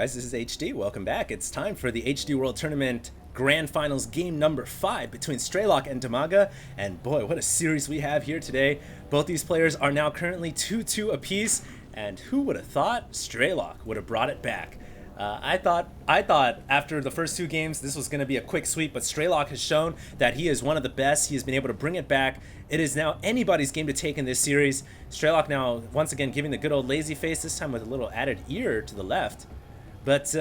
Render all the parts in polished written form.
guys, this is HD. Welcome back. It's time for the HD World Tournament Grand Finals game number 5 between Straylock and Damaga. And boy, what a series we have here today. Both these players are now currently 2-2 apiece. And who would have thought Straylock would have brought it back? I thought after the first 2 games this was going to be a quick sweep, but Straylock has shown that he is one of the best. He has been able to bring it back. It is now anybody's game to take in this series. Straylock now once again giving the good old lazy face, this time with a little added ear to the left. But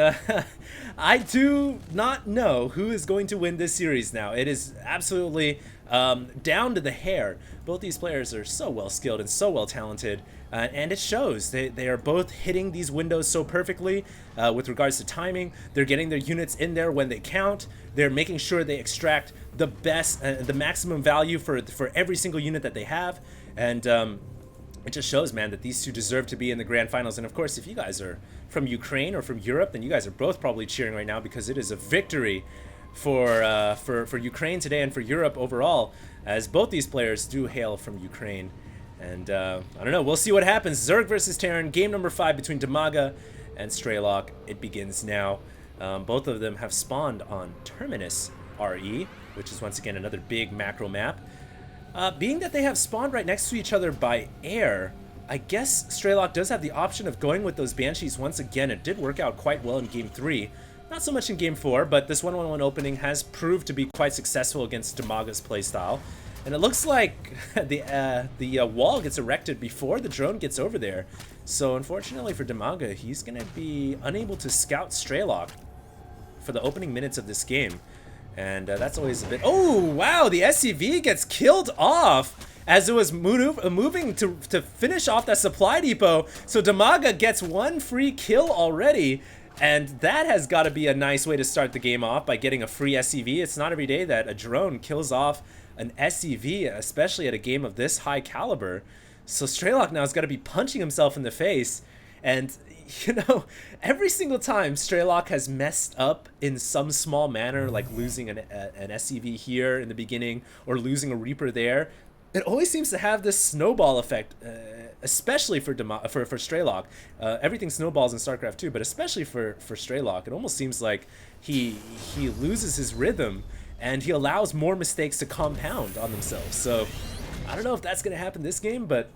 I do not know who is going to win this series now. It is absolutely down to the hair. Both these players are so well skilled and so well talented, and it shows. They are both hitting these windows so perfectly with regards to timing. They're getting their units in there when they count. They're making sure they extract the best, the maximum value for every single unit that they have, and it just shows, man, that these two deserve to be in the grand finals. And of course, if you guys are from Ukraine or from Europe, then you guys are both probably cheering right now, because it is a victory for Ukraine today and for Europe overall, as both these players do hail from Ukraine. And I don't know, we'll see what happens. Zerg versus Terran, game number 5 between Damaga and Straylock. It begins now. Both of them have spawned on Terminus RE, which is once again another big macro map. Being that they have spawned right next to each other by air, I guess Straylock does have the option of going with those Banshees once again. It did work out quite well in Game 3. Not so much in Game 4, but this 1-1-1 opening has proved to be quite successful against Damaga's playstyle. And it looks like the wall gets erected before the drone gets over there. So unfortunately for Damaga, he's going to be unable to scout Straylock for the opening minutes of this game. And that's always a bit... Oh, wow, the SCV gets killed off as it was moving to finish off that supply depot. So Damaga gets one free kill already. And that has got to be a nice way to start the game off, by getting a free SCV. It's not every day that a drone kills off an SCV, especially at a game of this high caliber. So Straylock now has got to be punching himself in the face. And, you know, every single time Straylock has messed up in some small manner, like losing an SCV here in the beginning or losing a Reaper there, it always seems to have this snowball effect, especially for Straylock. Everything snowballs in StarCraft 2, but especially for Straylock. It almost seems like he loses his rhythm, and he allows more mistakes to compound on themselves. So I don't know if that's going to happen this game, but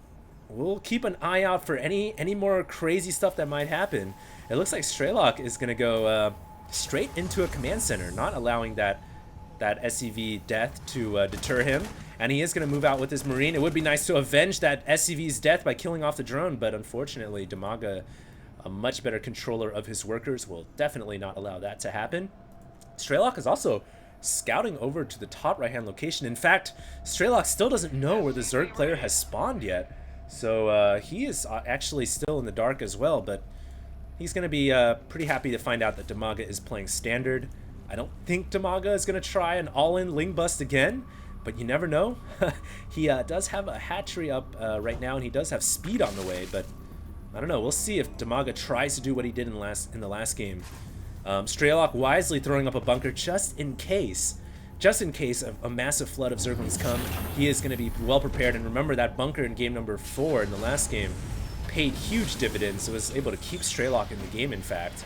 we'll keep an eye out for any more crazy stuff that might happen. It looks like Straylock is going to go straight into a command center, not allowing that SCV death to deter him. And he is going to move out with his Marine. It would be nice to avenge that SCV's death by killing off the drone, but unfortunately, Damaga, a much better controller of his workers, will definitely not allow that to happen. Straylock is also scouting over to the top right-hand location. In fact, Straylock still doesn't know where the Zerg player has spawned yet. So he is actually still in the dark as well, but he's going to be pretty happy to find out that Damaga is playing standard. I don't think Damaga is going to try an all-in Ling Bust again, but you never know. He does have a hatchery up right now, and he does have speed on the way, but I don't know. We'll see if Damaga tries to do what he did in the last game. Straylock wisely throwing up a bunker just in case a massive flood of Zerglings come. He is going to be well prepared, and remember that bunker in game number 4 in the last game paid huge dividends. It was able to keep Straylock in the game, in fact,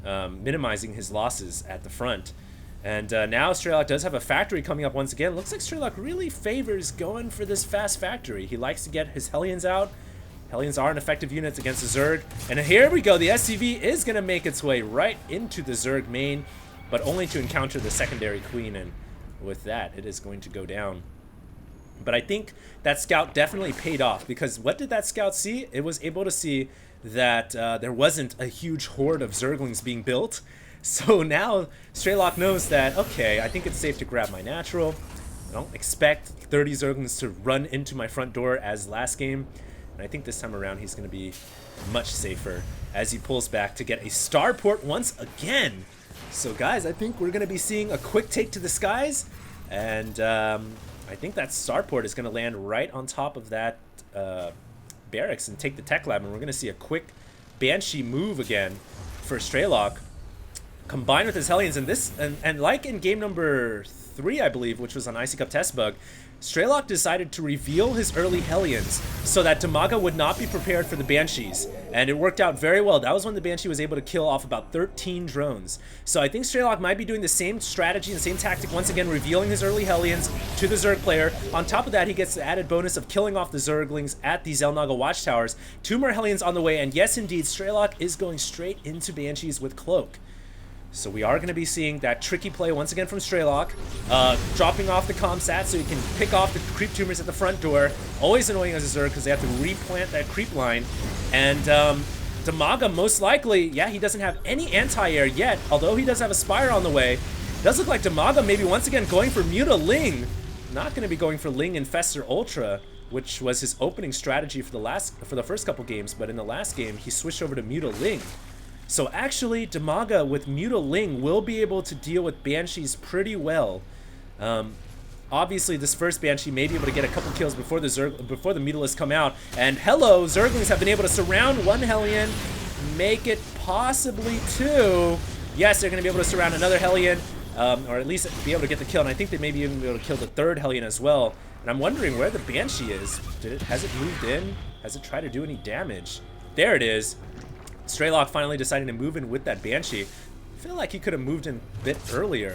minimizing his losses at the front. And now Straylock does have a factory coming up once again. Looks like Straylock really favors going for this fast factory. He likes to get his Hellions out. Hellions are an effective unit against the Zerg. And here we go. The SCV is going to make its way right into the Zerg main, but only to encounter the secondary queen. And with that, it is going to go down. But I think that scout definitely paid off, because what did that scout see? It was able to see that there wasn't a huge horde of Zerglings being built. So now Straylock knows that, okay, I think it's safe to grab my natural. I don't expect 30 Zerglings to run into my front door as last game. And I think this time around he's going to be much safer as he pulls back to get a starport once again. So guys, I think we're going to be seeing a quick take to the skies. And I think that starport is going to land right on top of that barracks and take the tech lab. And we're going to see a quick Banshee move again for Straylock. combined with his Hellions, and this, and like in game number 3, I believe, which was on Icy Cup Test Bug, Straylock decided to reveal his early Hellions so that Damaga would not be prepared for the Banshees, and it worked out very well. That was when the Banshee was able to kill off about 13 drones. So I think Straylock might be doing the same strategy and same tactic, once again revealing his early Hellions to the Zerg player. On top of that, he gets the added bonus of killing off the Zerglings at the Xel'Naga watchtowers. 2 more Hellions on the way, and yes indeed, Straylock is going straight into Banshees with Cloak. So we are going to be seeing that tricky play once again from Straylock, dropping off the Comsat so he can pick off the creep tumors at the front door. Always annoying as a Zerg because they have to replant that creep line. And Damaga most likely, yeah, he doesn't have any anti-air yet, although he does have a Spire on the way. Does look like Damaga maybe once again going for Muta Ling. Not going to be going for Ling Infestor Ultra, which was his opening strategy for the first couple games, but in the last game he switched over to Muta Ling. So actually, Damaga with Muta Ling will be able to deal with Banshees pretty well. Obviously, this first Banshee may be able to get a couple kills before the Mutalisks come out. And hello, Zerglings have been able to surround 1 Hellion, make it possibly 2. Yes, they're going to be able to surround another Hellion, or at least be able to get the kill. And I think they may be even be able to kill the 3rd Hellion as well. And I'm wondering where the Banshee is. Has it moved in? Has it tried to do any damage? There it is. Straylock finally deciding to move in with that Banshee. I feel like he could have moved in a bit earlier.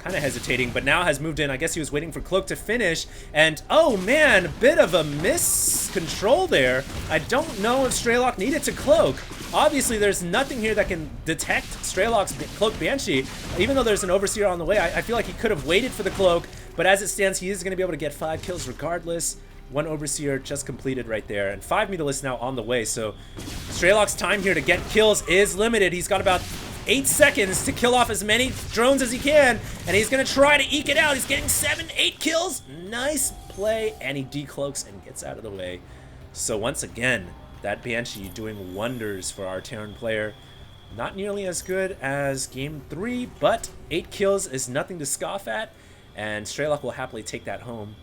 Kind of hesitating, but now has moved in. I guess he was waiting for Cloak to finish. And, oh man, a bit of a miscontrol there. I don't know if Straylock needed to Cloak. Obviously, there's nothing here that can detect Straylock's Cloak Banshee. Even though there's an Overseer on the way, I feel like he could have waited for the Cloak. But as it stands, he is going to be able to get 5 kills regardless. 1 Overseer just completed right there, and 5 Mutalisks now on the way. So Straylock's time here to get kills is limited. He's got about 8 seconds to kill off as many drones as he can, and he's going to try to eke it out. He's getting 7, 8 kills. Nice play, and he decloaks and gets out of the way. So once again, that Banshee doing wonders for our Terran player. Not nearly as good as game 3, but 8 kills is nothing to scoff at, and Straylock will happily take that home.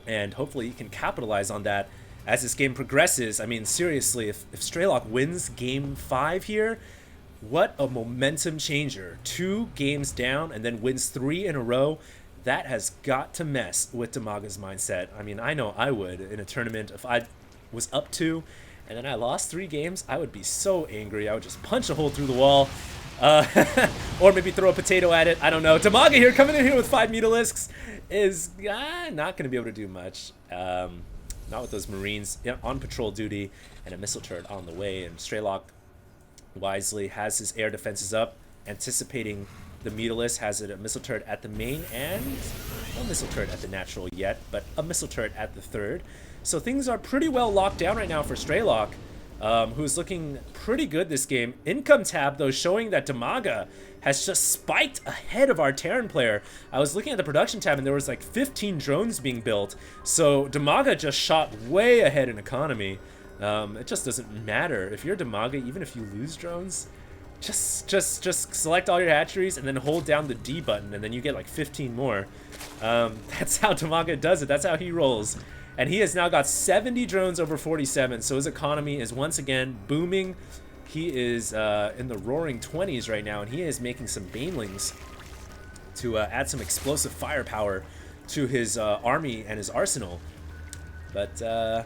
And hopefully he can capitalize on that as this game progresses. I mean, seriously, if Straylock wins game 5 here, what a momentum changer. 2 games down and then wins 3 in a row. That has got to mess with Damaga's mindset. I mean, I know I would in a tournament. If I was up 2 and then I lost 3 games, I would be so angry. I would just punch a hole through the wall. Or maybe throw a potato at it. I don't know. Damaga here coming in here with 5 Mutalisks is not going to be able to do much. Not with those Marines on patrol duty and a missile turret on the way. And Straylock wisely has his air defenses up, anticipating the Mutalisk. Has a missile turret at the main and no missile turret at the natural yet, but a missile turret at the 3rd. So things are pretty well locked down right now for Straylock, who's looking pretty good this game. Income tab, though, showing that Damaga has just spiked ahead of our Terran player. I was looking at the production tab, and there was like 15 drones being built. So Damaga just shot way ahead in economy. It just doesn't matter. If you're Damaga, even if you lose drones, just select all your hatcheries and then hold down the D button, and then you get like 15 more. That's how Damaga does it. That's how he rolls. And he has now got 70 drones over 47, so his economy is once again booming. He is in the roaring 20s right now, and he is making some banelings to add some explosive firepower to his army and his arsenal. But I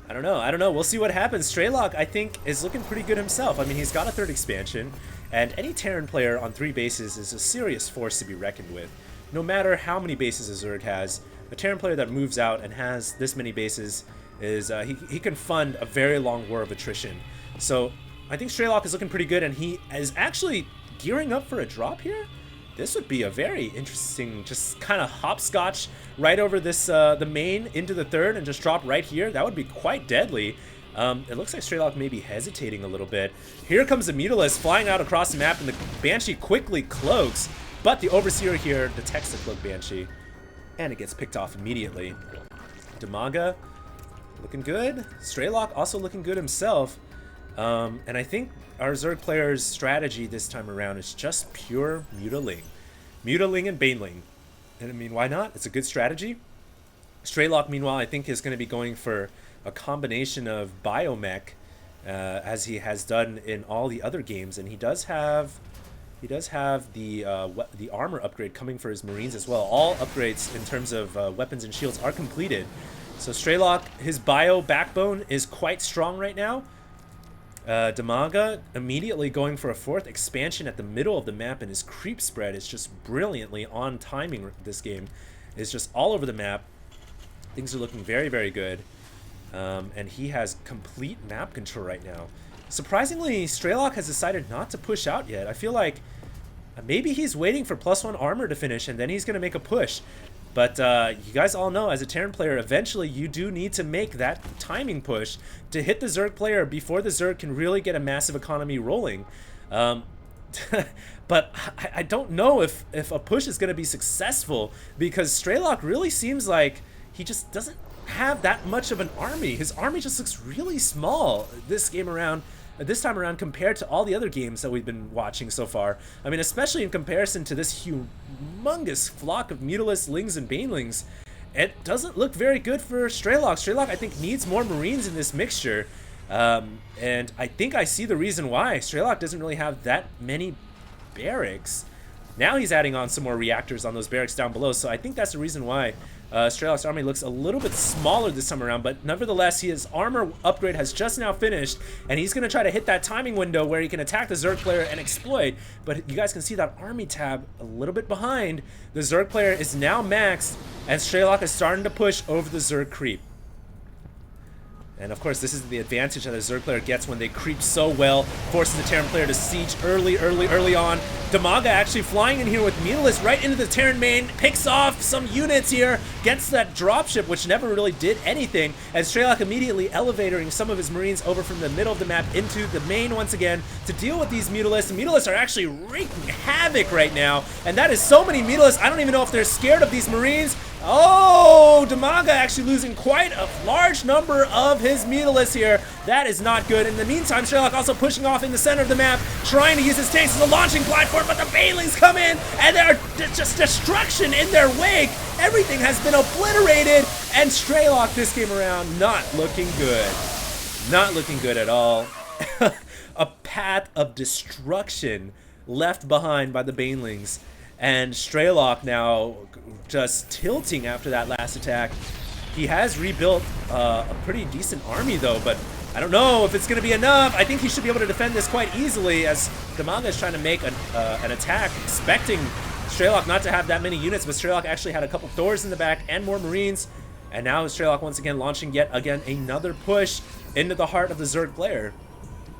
don't know. We'll see what happens. Straylock, I think, is looking pretty good himself. I mean, he's got a 3rd expansion, and any Terran player on 3 bases is a serious force to be reckoned with. No matter how many bases a Zerg has, a Terran player that moves out and has this many bases is he can fund a very long war of attrition. So I think Straylock is looking pretty good, and he is actually gearing up for a drop here. This would be a very interesting, just kind of hopscotch right over this the main into the 3rd and just drop right here. That would be quite deadly. It looks like Straylock may be hesitating a little bit. Here comes the Mutalisk flying out across the map, and the Banshee quickly cloaks, but the Overseer here detects the Cloak Banshee, and it gets picked off immediately. Damaga looking good. Straylock also looking good himself. And I think our Zerg player's strategy this time around is just pure Mutaling. Mutaling and Baneling. And I mean, why not? It's a good strategy. Straylock, meanwhile, I think is going to be going for a combination of Biomech, as he has done in all the other games. And he does have He does have the armor upgrade coming for his Marines as well. All upgrades in terms of weapons and shields are completed. So Straylock, his bio backbone is quite strong right now. Damaga immediately going for a 4th expansion at the middle of the map, and his creep spread is just brilliantly on timing. This game is just all over the map. Things are looking very, very good. And he has complete map control right now. Surprisingly, Straylock has decided not to push out yet. I feel like maybe he's waiting for +1 armor to finish, and then he's going to make a push. But you guys all know, as a Terran player, eventually you do need to make that timing push to hit the Zerg player before the Zerg can really get a massive economy rolling. But I don't know if a push is going to be successful, because Straylock really seems like he just doesn't have that much of an army. His army just looks really small this time around compared to all the other games that we've been watching so far. I mean, especially in comparison to this humongous flock of Mutalisks, Lings, and Banelings. It doesn't look very good for Straylock. Straylock, I think, needs more Marines in this mixture. And I think I see the reason why. Straylock doesn't really have that many barracks. Now he's adding on some more reactors on those barracks down below, so I think that's the reason why Straylock's army looks a little bit smaller this time around. But nevertheless, his armor upgrade has just now finished, and he's going to try to hit that timing window where he can attack the Zerg player and exploit. But you guys can see that army tab a little bit behind. The Zerg player is now maxed, and Straylock is starting to push over the Zerg creep. And of course, this is the advantage that the Zerg player gets when they creep so well, forces the Terran player to siege early on. Damaga actually flying in here with Mutalisks right into the Terran main, picks off some units here, gets that dropship, which never really did anything, as Straylock immediately elevating some of his Marines over from the middle of the map into the main once again to deal with these Mutalisks. The Mutalisks are actually wreaking havoc right now, and that is so many Mutalisks. I don't even know if they're scared of these Marines. Oh, Damaga actually losing quite a large number of his Mutalisks here. That is not good. In the meantime, Straylock also pushing off in the center of the map, trying to use his tanks as a launching platform, but the Banelings come in, and there are just destruction in their wake. Everything has been obliterated, and Straylock this game around not looking good. Not looking good at all. A path of destruction left behind by the Banelings. And Straylock now just tilting after that last attack. He has rebuilt a pretty decent army though, but I don't know if it's going to be enough. I think he should be able to defend this quite easily, as Damaga is trying to make an attack, expecting Straylock not to have that many units, but Straylock actually had a couple Thors in the back and more Marines. And now Straylock once again launching yet again another push into the heart of the Zerg player.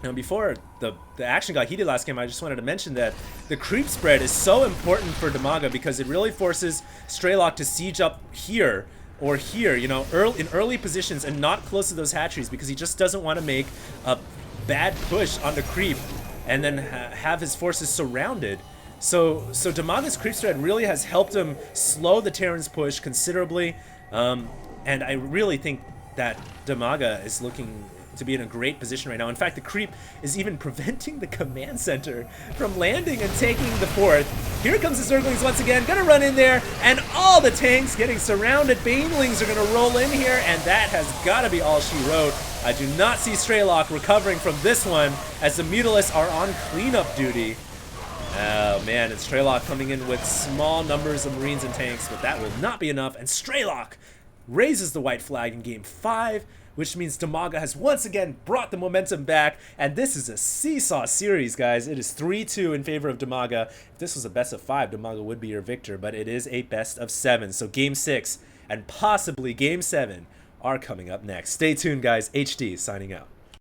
Now, before the action got heated last game, I just wanted to mention that the creep spread is so important for Damaga, because it really forces Straylock to siege up here or here, you know, in early positions and not close to those hatcheries, because he just doesn't want to make a bad push on the creep and then have his forces surrounded. So Damaga's creep spread really has helped him slow the Terran's push considerably, and I really think that Damaga is looking to be in a great position right now. In fact, the creep is even preventing the command center from landing and taking the fort. Here comes the Zerglings once again, gonna run in there, and all the tanks getting surrounded. Banelings are gonna roll in here, and that has gotta be all she wrote. I do not see Straylock recovering from this one, as the Mutalisks are on cleanup duty. Oh man, it's Straylock coming in with small numbers of Marines and tanks, but that will not be enough, and Straylock raises the white flag in game 5, which means Damaga has once again brought the momentum back, and this is a seesaw series, guys. It is 3-2 in favor of Damaga. If this was a best of 5, Damaga would be your victor, but it is a best of 7, so game 6 and possibly game 7 are coming up next. Stay tuned, guys. HD signing out.